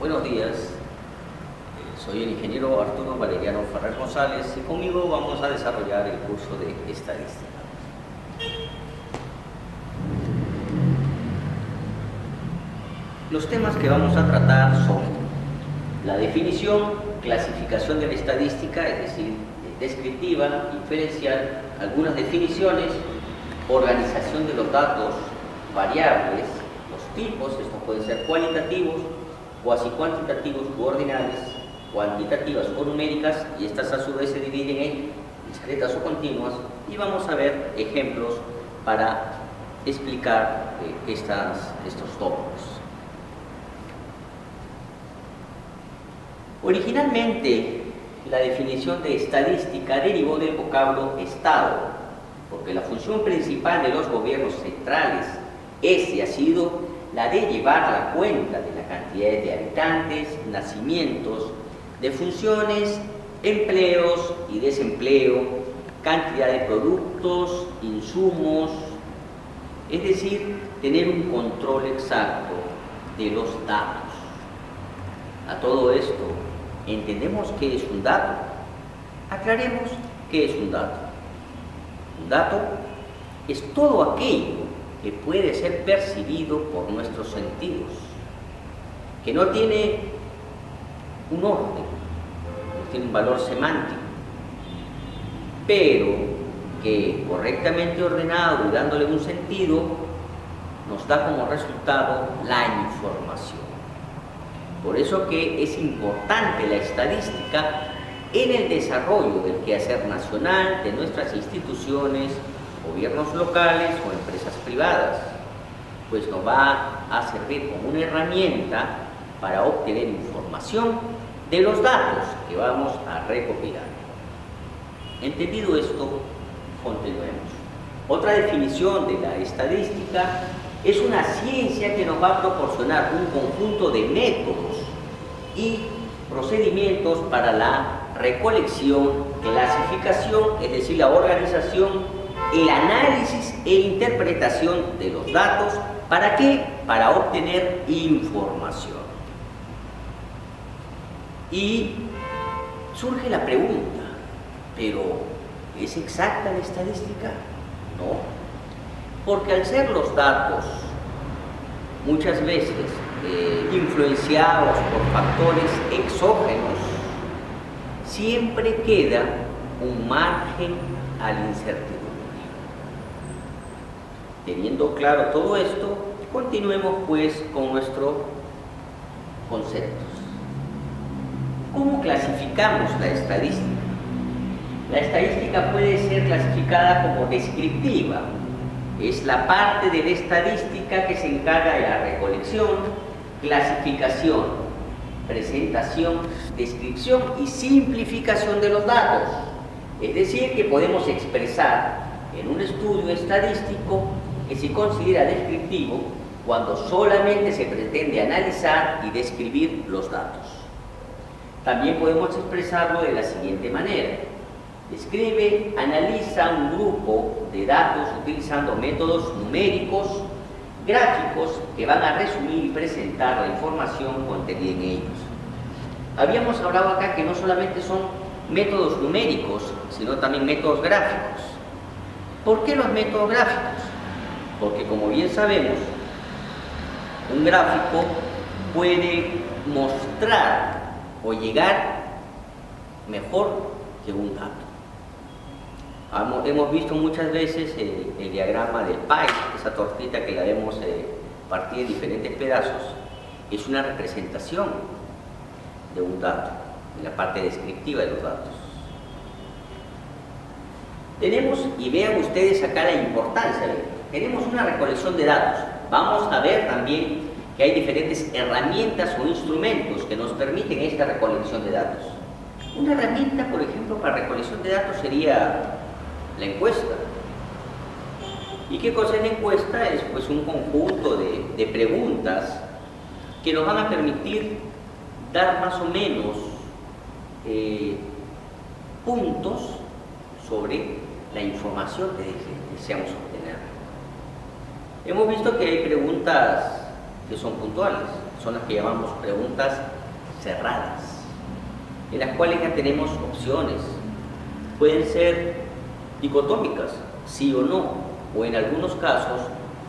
Buenos días, soy el ingeniero Arturo Valeriano Ferrer González y conmigo vamos a desarrollar el curso de estadística. Los temas que vamos a tratar son la definición, clasificación de la estadística, es decir, descriptiva, inferencial, algunas definiciones, organización de los datos, variables, los tipos, estos pueden ser cualitativos, cuasi cuantitativos u ordinales, cuantitativas o numéricas, y estas a su vez se dividen en discretas o continuas, y vamos a ver ejemplos para explicar estos tópicos. Originalmente, la definición de estadística derivó del vocablo Estado, porque la función principal de los gobiernos centrales es y ha sido la de llevar la cuenta de la cantidad de habitantes, nacimientos, defunciones, empleos y desempleo, cantidad de productos, insumos, es decir, tener un control exacto de los datos. A todo esto, ¿entendemos qué es un dato? Aclaremos qué es un dato. Un dato es todo aquello que puede ser percibido por nuestros sentidos, que no tiene un orden, no tiene un valor semántico, pero que correctamente ordenado y dándole un sentido, nos da como resultado la información. Por eso que es importante la estadística en el desarrollo del quehacer nacional, de nuestras instituciones, gobiernos locales o empresas privadas, pues nos va a servir como una herramienta para obtener información de los datos que vamos a recopilar. Entendido esto, continuemos. Otra definición de la estadística es una ciencia que nos va a proporcionar un conjunto de métodos y procedimientos para la recolección, clasificación, es decir, la organización, el análisis e interpretación de los datos. ¿Para qué? Para obtener información. Y surge la pregunta, ¿pero es exacta la estadística? No, porque al ser los datos muchas veces influenciados por factores exógenos, siempre queda un margen a la incertidumbre. Teniendo claro todo esto, continuemos pues con nuestros conceptos. ¿Cómo clasificamos la estadística? La estadística puede ser clasificada como descriptiva. Es la parte de la estadística que se encarga de la recolección, clasificación, presentación, descripción y simplificación de los datos. Es decir, que podemos expresar en un estudio estadístico que se considera descriptivo cuando solamente se pretende analizar y describir los datos. También podemos expresarlo de la siguiente manera. Describe, analiza un grupo de datos utilizando métodos numéricos, gráficos que van a resumir y presentar la información contenida en ellos. Habíamos hablado acá que no solamente son métodos numéricos, sino también métodos gráficos. ¿Por qué los métodos gráficos? Porque, como bien sabemos, un gráfico puede mostrar o llegar mejor que un dato. Hemos visto muchas veces el diagrama del pie, esa tortita que la vemos partida en diferentes pedazos, es una representación de un dato, en la parte descriptiva de los datos. Tenemos, y vean ustedes acá la importancia, tenemos una recolección de datos. Vamos a ver también que hay diferentes herramientas o instrumentos que nos permiten esta recolección de datos. Una herramienta, por ejemplo, para recolección de datos sería la encuesta. ¿Y qué cosa es la encuesta? Es pues un conjunto de preguntas que nos van a permitir dar más o menos puntos sobre la información que deseamos obtener. Hemos visto que hay preguntas que son puntuales, son las que llamamos preguntas cerradas, en las cuales ya tenemos opciones. Pueden ser dicotómicas, sí o no, o en algunos casos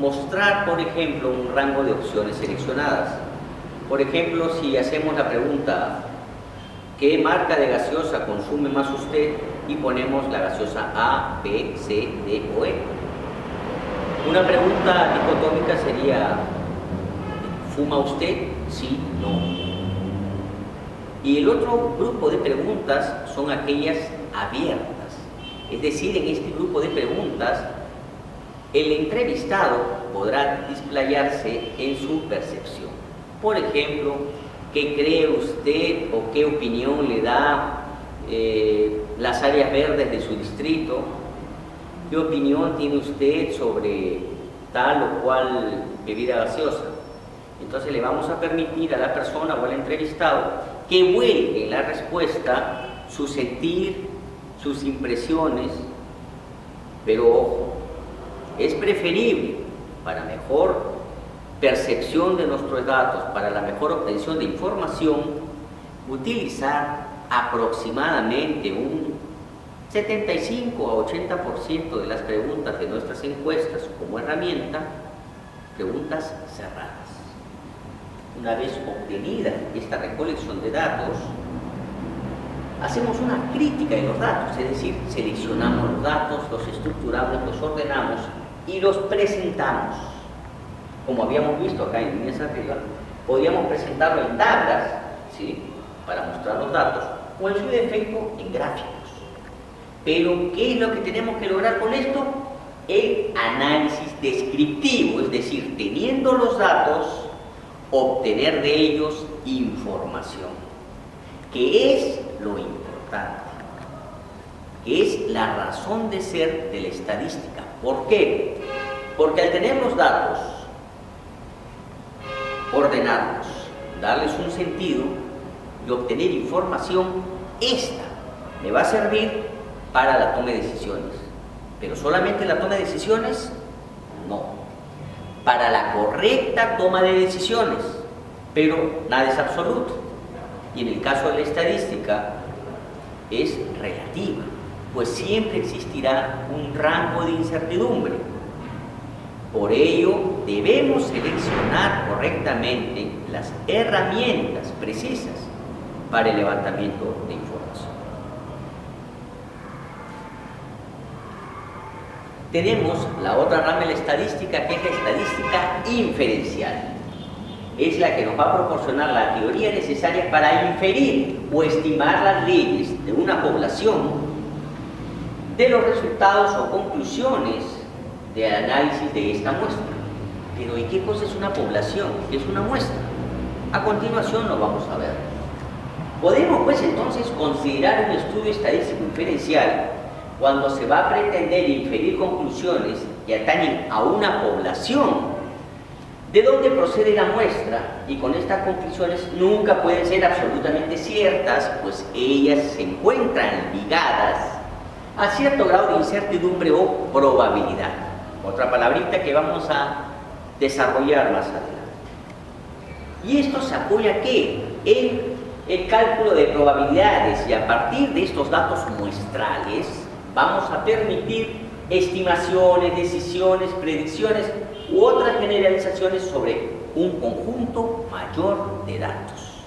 mostrar, por ejemplo, un rango de opciones seleccionadas. Por ejemplo, si hacemos la pregunta ¿qué marca de gaseosa consume más usted? Y ponemos la gaseosa A, B, C, D o E. Una pregunta dicotómica sería ¿fuma usted? Sí, no. Y el otro grupo de preguntas son aquellas abiertas. Es decir, en este grupo de preguntas, el entrevistado podrá desplayarse en su percepción. Por ejemplo, ¿qué cree usted o qué opinión le da las áreas verdes de su distrito? ¿Qué opinión tiene usted sobre tal o cual bebida gaseosa? Entonces le vamos a permitir a la persona o al entrevistado que vuelque en la respuesta su sentir, sus impresiones, pero ojo, es preferible para mejor percepción de nuestros datos, para la mejor obtención de información, utilizar aproximadamente un 75 a 80% de las preguntas de nuestras encuestas como herramienta, preguntas cerradas. Una vez obtenida esta recolección de datos, hacemos una crítica de los datos, es decir, seleccionamos los datos, los estructuramos, los ordenamos y los presentamos. Como habíamos visto acá en líneas arriba, podíamos presentarlo en tablas, ¿sí?, para mostrar los datos, o en su defecto en gráficos. Pero, ¿qué es lo que tenemos que lograr con esto? El análisis descriptivo, es decir, teniendo los datos, obtener de ellos información, que es lo importante, que es la razón de ser de la estadística. ¿Por qué? Porque al tener los datos, ordenarlos, darles un sentido y obtener información, esta me va a servir para la toma de decisiones. ¿Pero solamente la toma de decisiones? No. Para la correcta toma de decisiones, pero nada es absoluto. Y en el caso de la estadística es relativa, pues siempre existirá un rango de incertidumbre. Por ello, debemos seleccionar correctamente las herramientas precisas para el levantamiento de información. Tenemos la otra rama de la estadística, que es la estadística inferencial. Es la que nos va a proporcionar la teoría necesaria para inferir o estimar las leyes de una población de los resultados o conclusiones del análisis de esta muestra. Pero ¿y qué cosa es una población? ¿Qué es una muestra? A continuación lo vamos a ver. Podemos pues entonces considerar un estudio estadístico inferencial cuando se va a pretender inferir conclusiones que atañen a una población de donde procede la muestra, y con estas conclusiones nunca pueden ser absolutamente ciertas, pues ellas se encuentran ligadas a cierto grado de incertidumbre o probabilidad. Otra palabrita que vamos a desarrollar más adelante. Y esto se apoya ¿qué? En el cálculo de probabilidades, y a partir de estos datos muestrales vamos a permitir estimaciones, decisiones, predicciones u otras generalizaciones sobre un conjunto mayor de datos.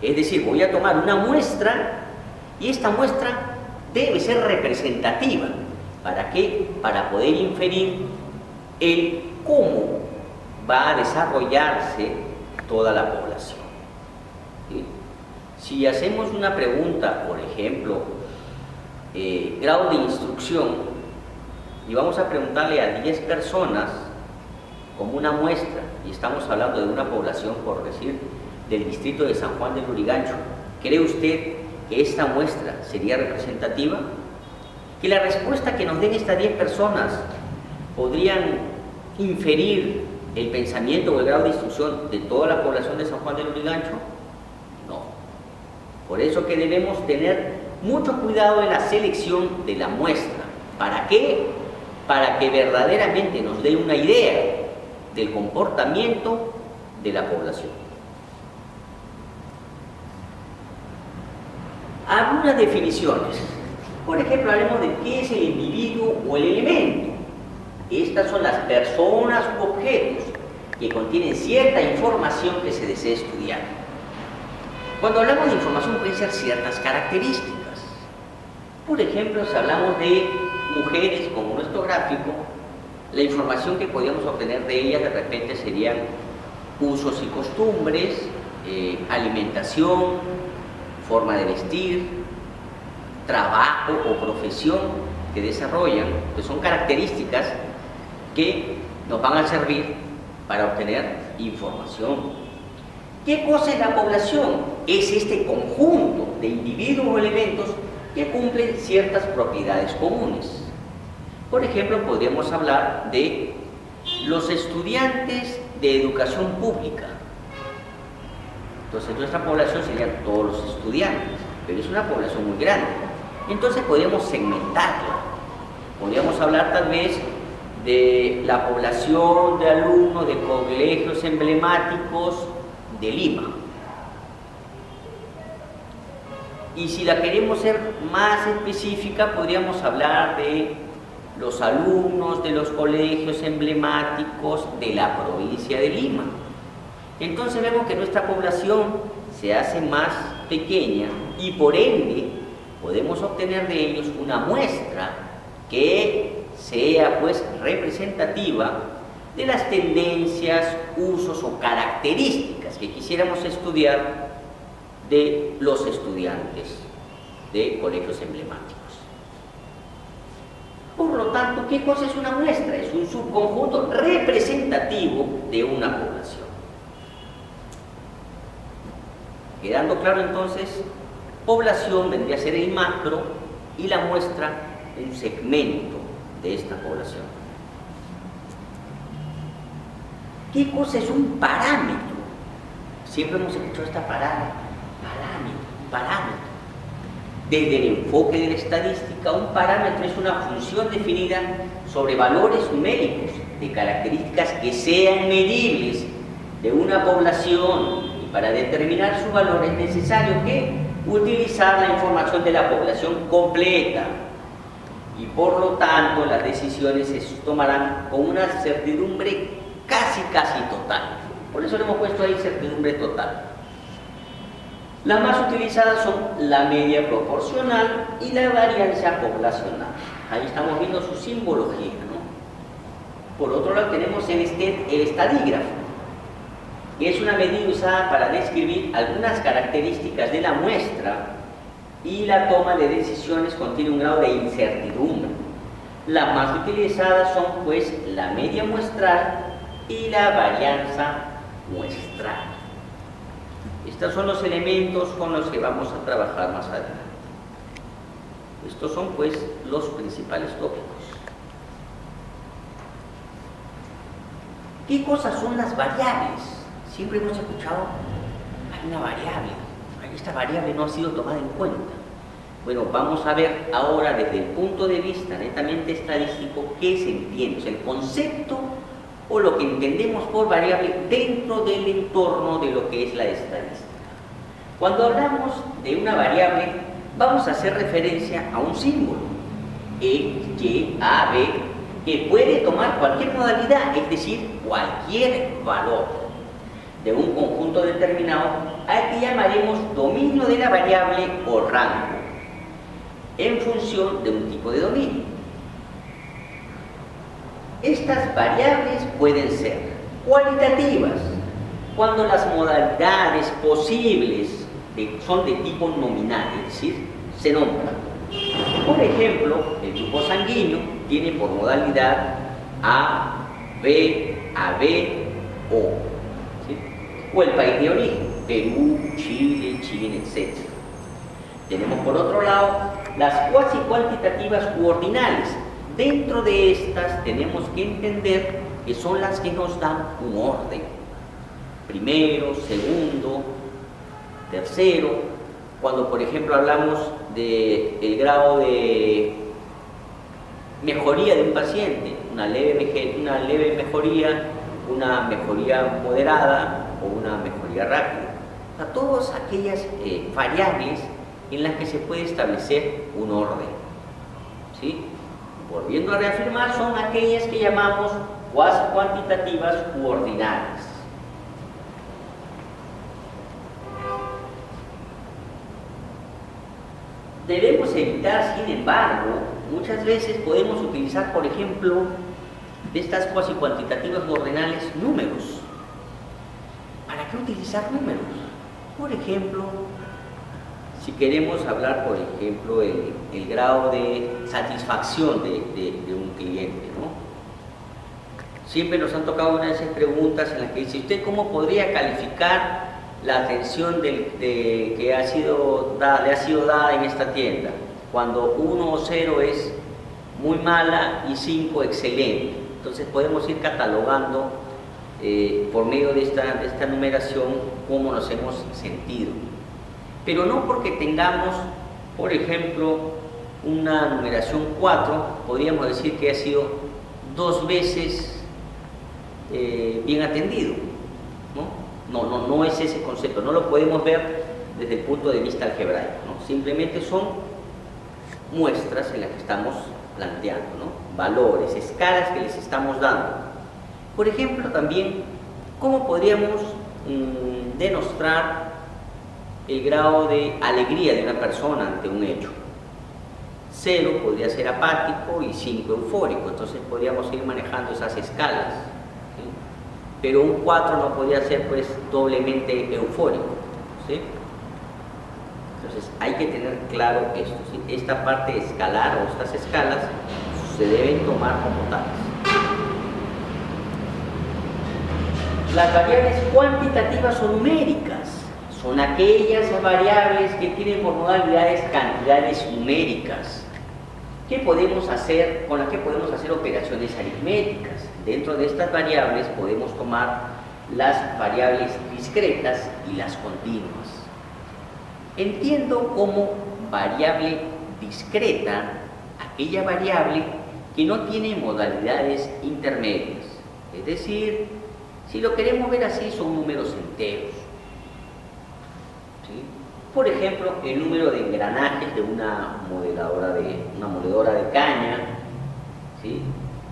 Es decir, voy a tomar una muestra y esta muestra debe ser representativa. ¿Para qué? Para poder inferir el cómo va a desarrollarse toda la población. ¿Sí? Si hacemos una pregunta, por ejemplo, grado de instrucción, y vamos a preguntarle a 10 personas como una muestra, y estamos hablando de una población, por decir, del distrito de San Juan de Lurigancho, ¿cree usted que esta muestra sería representativa? Que la respuesta que nos den estas 10 personas podrían inferir el pensamiento o el grado de instrucción de toda la población de San Juan de Lurigancho. No. Por eso que debemos tener mucho cuidado en la selección de la muestra. ¿Para qué? Para que verdaderamente nos dé una idea del comportamiento de la población. Algunas definiciones. Por ejemplo, hablemos de qué es el individuo o el elemento. Estas son las personas u objetos que contienen cierta información que se desea estudiar. Cuando hablamos de información pueden ser ciertas características. Por ejemplo, si hablamos de mujeres como nuestro gráfico, la información que podríamos obtener de ellas de repente serían usos y costumbres, alimentación, forma de vestir, trabajo o profesión que desarrollan, que son características que nos van a servir para obtener información. ¿Qué cosa es la población? Es este conjunto de individuos o elementos que cumplen ciertas propiedades comunes. Por ejemplo, podríamos hablar de los estudiantes de educación pública. Entonces, nuestra población serían todos los estudiantes, pero es una población muy grande. Entonces, podríamos segmentarla. Podríamos hablar tal vez de la población de alumnos de colegios emblemáticos de Lima. Y si la queremos ser más específica, podríamos hablar de los alumnos de los colegios emblemáticos de la provincia de Lima. Entonces vemos que nuestra población se hace más pequeña y por ende podemos obtener de ellos una muestra que sea pues representativa de las tendencias, usos o características que quisiéramos estudiar de los estudiantes de colegios emblemáticos. Por lo tanto, ¿qué cosa es una muestra? Es un subconjunto representativo de una población. Quedando claro entonces, población vendría a ser el macro y la muestra un segmento de esta población. ¿Qué cosa es un parámetro? Siempre hemos escuchado esta palabra, parámetro. Desde el enfoque de la estadística, un parámetro es una función definida sobre valores numéricos de características que sean medibles de una población, y para determinar su valor es necesario que utilizar la información de la población completa, y por lo tanto las decisiones se tomarán con una certidumbre casi total. Por eso le hemos puesto ahí certidumbre total. Las más utilizadas son la media proporcional y la varianza poblacional. Ahí estamos viendo su simbología, ¿no? Por otro lado tenemos el estadígrafo, que es una medida usada para describir algunas características de la muestra, y la toma de decisiones contiene un grado de incertidumbre. Las más utilizadas son pues la media muestral y la varianza muestral. Estos son los elementos con los que vamos a trabajar más adelante. Estos son pues los principales tópicos. ¿Qué cosas son las variables? Siempre hemos escuchado, hay una variable, esta variable no ha sido tomada en cuenta. Bueno, vamos a ver ahora desde el punto de vista netamente estadístico qué se entiende, o sea, el concepto o lo que entendemos por variable dentro del entorno de lo que es la estadística. Cuando hablamos de una variable, vamos a hacer referencia a un símbolo, X, Y, A, B, que puede tomar cualquier modalidad, es decir, cualquier valor de un conjunto determinado, al que llamaremos dominio de la variable o rango, en función de un tipo de dominio. Estas variables pueden ser cualitativas, cuando las modalidades posibles son de tipo nominal, es decir, se nombran. Por ejemplo, el grupo sanguíneo tiene por modalidad A, B, AB, O. ¿Sí? O el país de origen, Perú, Chile, Chile, etc. Tenemos por otro lado las cuasi cuantitativas u ordinales. Dentro de estas tenemos que entender que son las que nos dan un orden. Primero, segundo, tercero. Cuando por ejemplo hablamos del grado de mejoría de un paciente, una leve mejoría, una mejoría moderada o una mejoría rápida. O sea, todas aquellas variables en las que se puede establecer un orden. ¿Sí? Volviendo a reafirmar, son aquellas que llamamos cuasi cuantitativas u ordinales. Debemos evitar, sin embargo, muchas veces podemos utilizar, por ejemplo, de estas cuasi cuantitativas u ordinales, números. ¿Para qué utilizar números? Por ejemplo, si queremos hablar, por ejemplo, el grado de satisfacción de un cliente, ¿no? Siempre nos han tocado una de esas preguntas en las que dice, ¿usted cómo podría calificar la atención que le ha sido dada en esta tienda? Cuando 1 o 0 es muy mala y 5 excelente. Entonces podemos ir catalogando por medio de esta numeración cómo nos hemos sentido. Pero no porque tengamos, por ejemplo, una numeración 4, podríamos decir que ha sido 2 veces bien atendido, ¿no? No es ese concepto, no lo podemos ver desde el punto de vista algebraico, ¿no? Simplemente son muestras en las que estamos planteando, ¿no? Valores, escalas que les estamos dando. Por ejemplo, también, ¿cómo podríamos demostrar el grado de alegría de una persona ante un hecho? 0 podría ser apático y 5 eufórico, entonces podríamos ir manejando esas escalas, ¿sí? Pero un 4 no podría ser pues doblemente eufórico, ¿sí? Entonces hay que tener claro esto, ¿sí? Esta parte escalar o estas escalas se deben tomar como tales. Las variables cuantitativas o numéricas son aquellas variables que tienen por modalidades cantidades numéricas con las que podemos hacer operaciones aritméticas. Dentro de estas variables podemos tomar las variables discretas y las continuas. Entiendo como variable discreta aquella variable que no tiene modalidades intermedias, es decir, si lo queremos ver así, son números enteros. ¿Sí? Por ejemplo, el número de engranajes de una moledora de caña, ¿sí?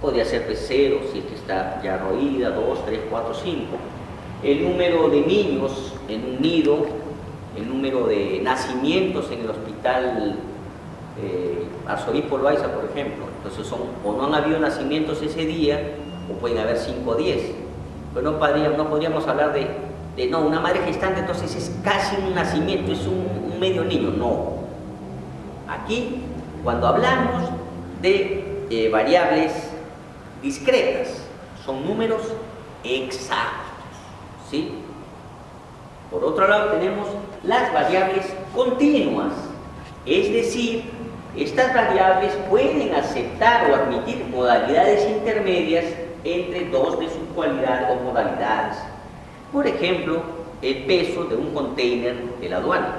Podría ser pues 0 si es que está ya roída, 2, 3, 4, 5. El número de niños en un nido, el número de nacimientos en el hospital Arzobispo Loaiza, por ejemplo. Entonces o no han habido nacimientos ese día, o pueden haber 5 o 10. Pero no podríamos hablar de una madre gestante, entonces es casi un nacimiento, es un medio niño. No. Aquí, cuando hablamos de variables discretas, son números exactos, ¿sí? Por otro lado tenemos las variables continuas, es decir, estas variables pueden aceptar o admitir modalidades intermedias entre dos de sus cualidades o modalidades. Por ejemplo, el peso de un container de la aduana.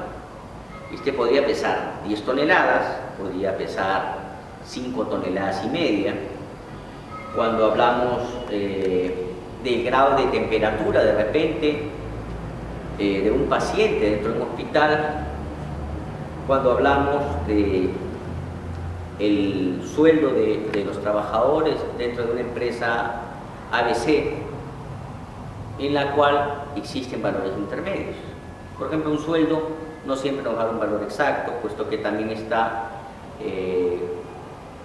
Este podría pesar 10 toneladas, podría pesar 5 toneladas y media. Cuando hablamos del grado de temperatura, de repente, de un paciente dentro de un hospital, cuando hablamos del sueldo de los trabajadores dentro de una empresa ABC, en la cual existen valores intermedios. Por ejemplo, un sueldo no siempre nos va a dar un valor exacto, puesto que también está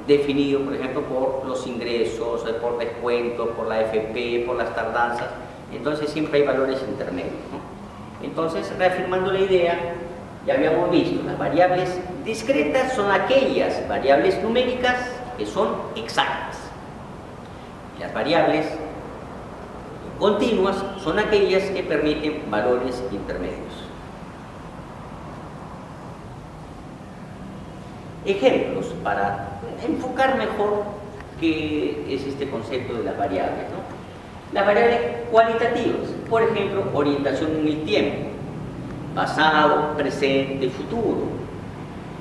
definido, por ejemplo, por los ingresos, por descuentos, por la AFP, por las tardanzas. Entonces siempre hay valores intermedios, ¿no? Entonces, reafirmando la idea, ya habíamos visto, las variables discretas son aquellas variables numéricas que son exactas. Y las variables continuas son aquellas que permiten valores intermedios. Ejemplos para enfocar mejor qué es este concepto de las variables, ¿no? Las variables cualitativas, por ejemplo, orientación en el tiempo, pasado, presente y futuro.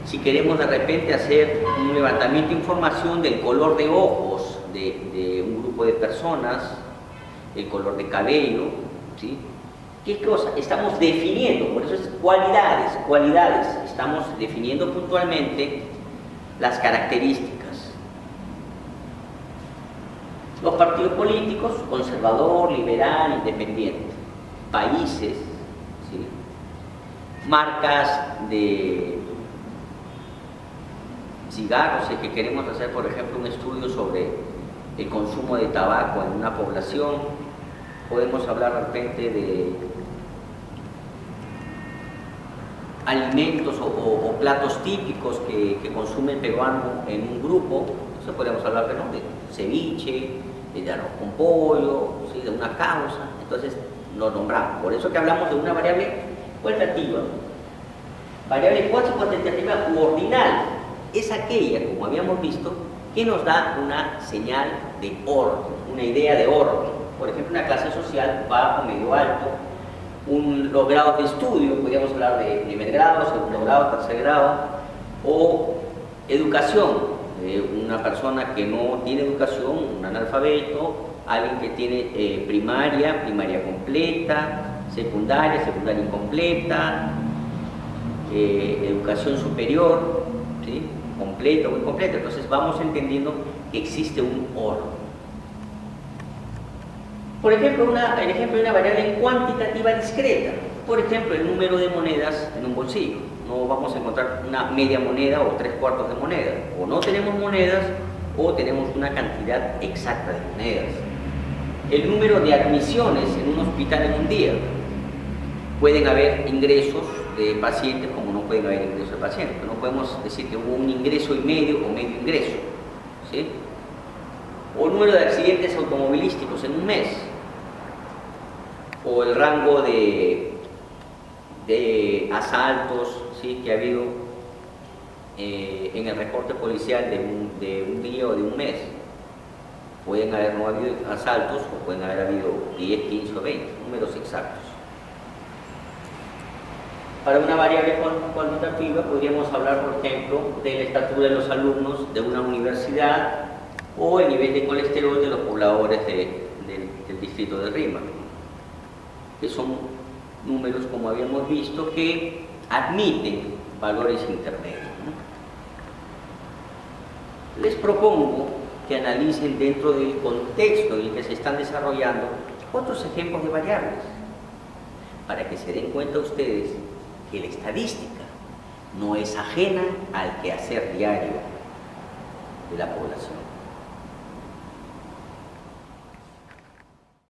Si queremos de repente hacer un levantamiento de información del color de ojos de un grupo de personas, el color de cabello, ¿sí? ¿Qué cosa? Estamos definiendo, por eso es cualidades. estamos definiendo puntualmente las características. Los partidos políticos, conservador, liberal, independiente. Países, ¿sí? Marcas de cigarros, si es que queremos hacer, por ejemplo, un estudio sobre el consumo de tabaco en una población, podemos hablar de repente de alimentos o platos típicos que consume el peruano en un grupo. Entonces podemos hablar de ceviche, de arroz con pollo, ¿sí? De una causa. Entonces nos nombramos. Por eso que hablamos de una variable cualitativa. Variable cuantitativa u ordinal es aquella, como habíamos visto, que nos da una señal de orden, una idea de orden. Por ejemplo, una clase social bajo, medio, alto, los grados de estudio, podríamos hablar de primer grado, segundo grado, tercer grado, o educación, una persona que no tiene educación, un analfabeto, alguien que tiene primaria completa, secundaria incompleta, educación superior, ¿sí? Completa o incompleta. Entonces vamos entendiendo que existe un orden. Por ejemplo, el ejemplo de una variable cuantitativa discreta. Por ejemplo, el número de monedas en un bolsillo. No vamos a encontrar una media moneda o 3/4 de moneda. O no tenemos monedas o tenemos una cantidad exacta de monedas. El número de admisiones en un hospital en un día. Pueden haber ingresos de pacientes como no pueden haber ingresos de pacientes. No podemos decir que hubo un ingreso y medio o medio ingreso, ¿sí? O el número de accidentes automovilísticos en un mes, o el rango de asaltos, ¿sí? Que ha habido en el reporte policial de un día o de un mes. Pueden haber no habido asaltos o pueden haber habido 10, 15 o 20, números exactos. Para una variable cuantitativa podríamos hablar, por ejemplo, de la estatura de los alumnos de una universidad o el nivel de colesterol de los pobladores del distrito de Rima, que son números, como habíamos visto, que admiten valores intermedios, ¿no? Les propongo que analicen dentro del contexto en el que se están desarrollando otros ejemplos de variables, para que se den cuenta ustedes que la estadística no es ajena al quehacer diario de la población.